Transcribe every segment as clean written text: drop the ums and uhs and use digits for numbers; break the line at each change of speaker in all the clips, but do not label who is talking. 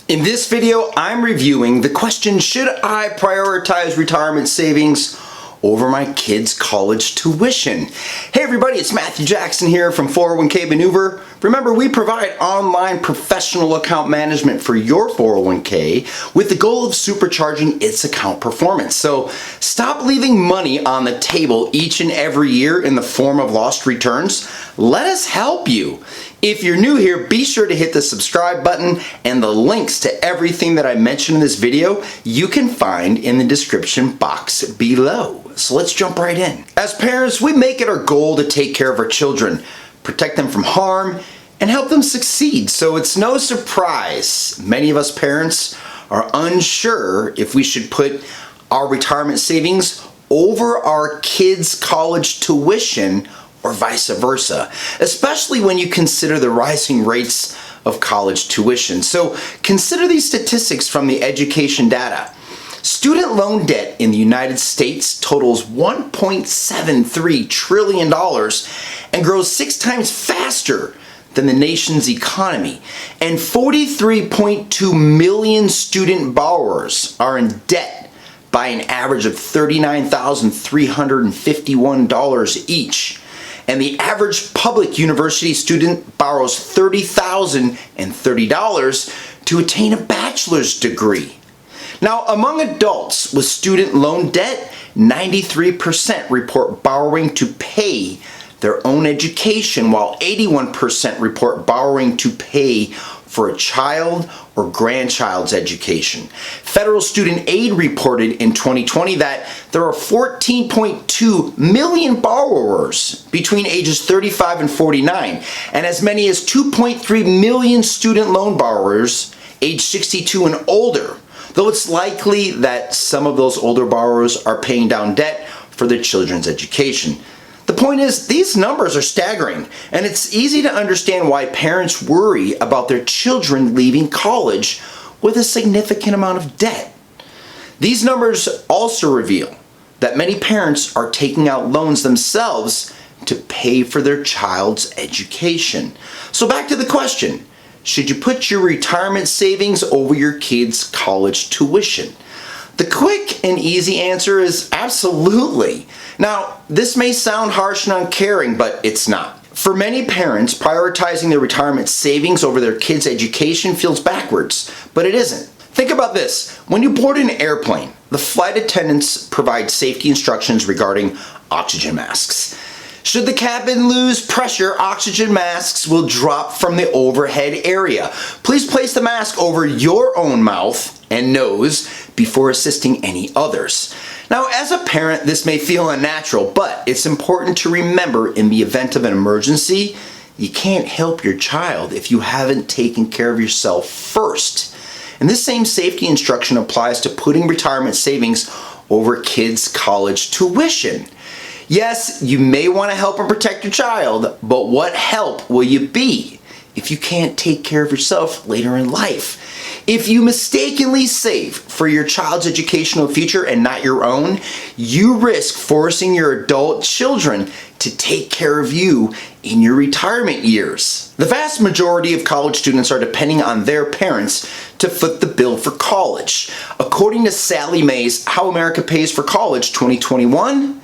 In this video, I'm reviewing the question, should I prioritize retirement savings over my kids' college tuition? Hey everybody, it's Matthew Jackson here from 401k Maneuver. Remember, we provide online professional account management for your 401k with the goal of supercharging its account performance. So stop leaving money on the table each and every year in the form of lost returns. Let us help you. If you're new here, be sure to hit the subscribe button, and the links to everything that I mentioned in this video you can find in the description box below. So let's jump right in. As parents, we make it our goal to take care of our children, protect them from harm, and help them succeed. So it's no surprise many of us parents are unsure if we should put our retirement savings over our kids' college tuition or vice versa, especially when you consider the rising rates of college tuition. So consider these statistics from the education data. Student loan debt in the United States totals $1.73 trillion and grows 6 times faster than the nation's economy. And 43.2 million student borrowers are in debt by an average of $39,351 each. And the average public university student borrows $30,030 to attain a bachelor's degree. Now, among adults with student loan debt, 93% report borrowing to pay their own education, while 81% report borrowing to pay for a child or grandchild's education. Federal Student Aid reported in 2020 that there are 14.2 million borrowers between ages 35 and 49, and as many as 2.3 million student loan borrowers age 62 and older, though it's likely that some of those older borrowers are paying down debt for their children's education. The point is, these numbers are staggering, and it's easy to understand why parents worry about their children leaving college with a significant amount of debt. These numbers also reveal that many parents are taking out loans themselves to pay for their child's education. So back to the question, should you put your retirement savings over your kids' college tuition? The quick and easy answer is absolutely. Now, this may sound harsh and uncaring, but it's not. For many parents, prioritizing their retirement savings over their kids' education feels backwards, but it isn't. Think about this. When you board an airplane, the flight attendants provide safety instructions regarding oxygen masks. Should the cabin lose pressure, oxygen masks will drop from the overhead area. Please place the mask over your own mouth and nose before assisting any others. Now, as a parent, this may feel unnatural, but it's important to remember in the event of an emergency, you can't help your child if you haven't taken care of yourself first. And this same safety instruction applies to putting retirement savings over kids' college tuition. Yes, you may want to help and protect your child, but what help will you be if you can't take care of yourself later in life? If you mistakenly save for your child's educational future and not your own, you risk forcing your adult children to take care of you in your retirement years. The vast majority of college students are depending on their parents to foot the bill for college. According to Sally May's How America Pays for College 2021,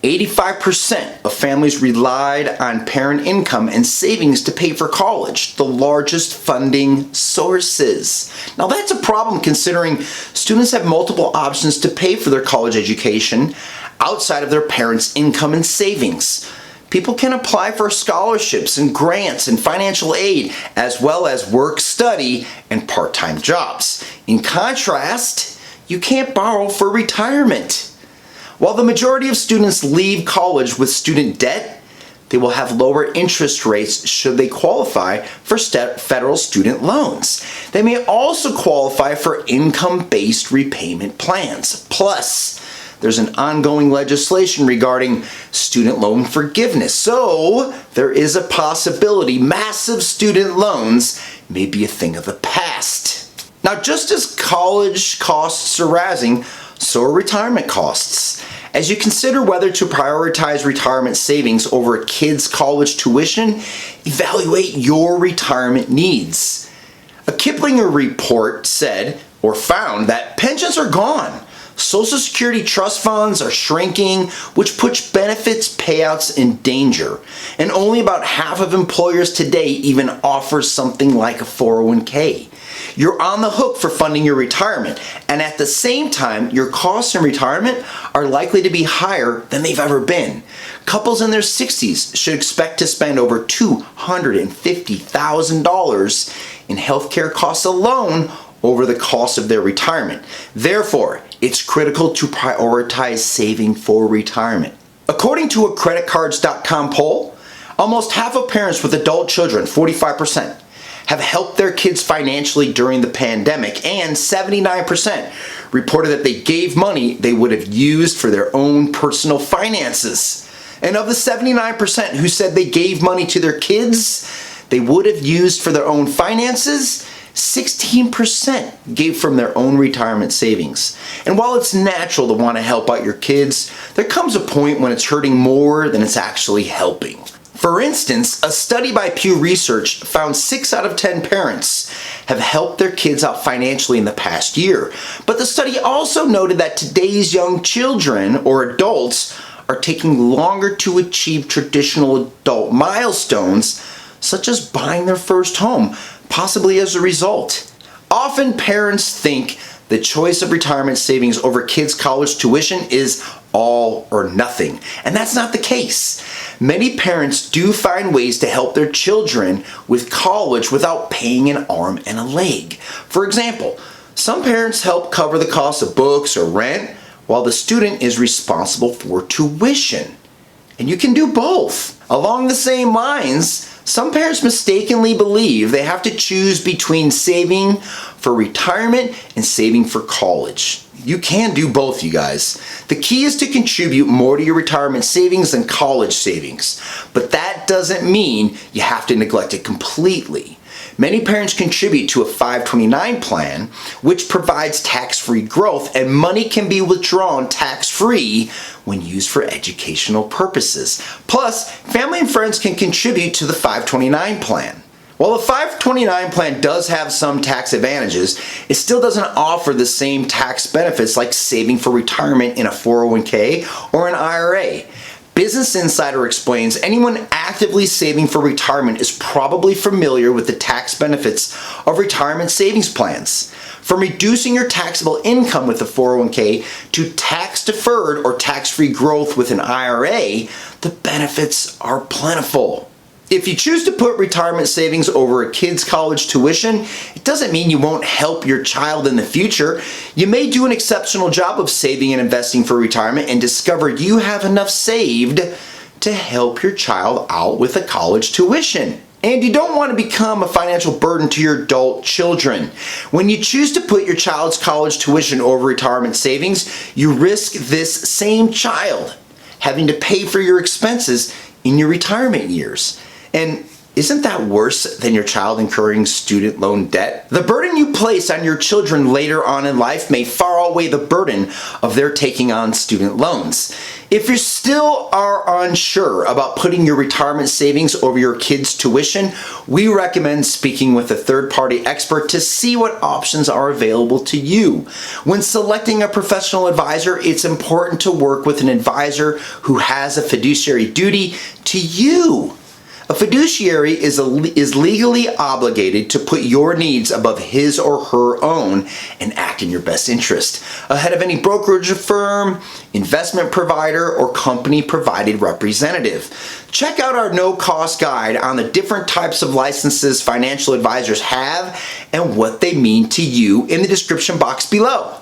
85% of families relied on parent income and savings to pay for college, the largest funding sources. Now that's a problem considering students have multiple options to pay for their college education outside of their parents' income and savings. People can apply for scholarships and grants and financial aid, as well as work, study, and part-time jobs. In contrast, you can't borrow for retirement. While the majority of students leave college with student debt, they will have lower interest rates should they qualify for federal student loans. They may also qualify for income-based repayment plans. Plus, there's an ongoing legislation regarding student loan forgiveness. So there is a possibility massive student loans may be a thing of the past. Now, just as college costs are rising, so are retirement costs. As you consider whether to prioritize retirement savings over a kid's college tuition, evaluate your retirement needs. A Kiplinger report said or found that pensions are gone. Social Security trust funds are shrinking, which puts benefits payouts in danger. And only about half of employers today even offer something like a 401k. You're on the hook for funding your retirement, and at the same time, your costs in retirement are likely to be higher than they've ever been. Couples in their 60s should expect to spend over $250,000 in healthcare costs alone over the cost of their retirement. Therefore, it's critical to prioritize saving for retirement. According to a creditcards.com poll, almost half of parents with adult children, 45%, have helped their kids financially during the pandemic, and 79% reported that they gave money they would have used for their own personal finances. And of the 79% who said they gave money to their kids they would have used for their own finances, 16% gave from their own retirement savings. And while it's natural to want to help out your kids, there comes a point when it's hurting more than it's actually helping. For instance, a study by Pew Research found 6 out of 10 parents have helped their kids out financially in the past year. But the study also noted that today's young children or adults are taking longer to achieve traditional adult milestones, such as buying their first home, possibly as a result. Often parents think the choice of retirement savings over kids' college tuition is all or nothing, and that's not the case. Many parents do find ways to help their children with college without paying an arm and a leg. For example, some parents help cover the cost of books or rent while the student is responsible for tuition. And you can do both. Along the same lines, some parents mistakenly believe they have to choose between saving for retirement and saving for college. You can do both, you guys. The key is to contribute more to your retirement savings than college savings. But that doesn't mean you have to neglect it completely. Many parents contribute to a 529 plan, which provides tax-free growth, and money can be withdrawn tax-free when used for educational purposes. Plus, family and friends can contribute to the 529 plan. While the 529 plan does have some tax advantages, it still doesn't offer the same tax benefits like saving for retirement in a 401k or an IRA. Business Insider explains anyone actively saving for retirement is probably familiar with the tax benefits of retirement savings plans. From reducing your taxable income with a 401k to tax-deferred or tax-free growth with an IRA, the benefits are plentiful. If you choose to put retirement savings over a kid's college tuition, it doesn't mean you won't help your child in the future. You may do an exceptional job of saving and investing for retirement and discover you have enough saved to help your child out with a college tuition. And you don't want to become a financial burden to your adult children. When you choose to put your child's college tuition over retirement savings, you risk this same child having to pay for your expenses in your retirement years. And isn't that worse than your child incurring student loan debt? The burden you place on your children later on in life may far outweigh the burden of their taking on student loans. If you still are unsure about putting your retirement savings over your kids' tuition, we recommend speaking with a third-party expert to see what options are available to you. When selecting a professional advisor, it's important to work with an advisor who has a fiduciary duty to you. A fiduciary is legally obligated to put your needs above his or her own and act in your best interest, ahead of any brokerage firm, investment provider, or company-provided representative. Check out our no-cost guide on the different types of licenses financial advisors have and what they mean to you in the description box below.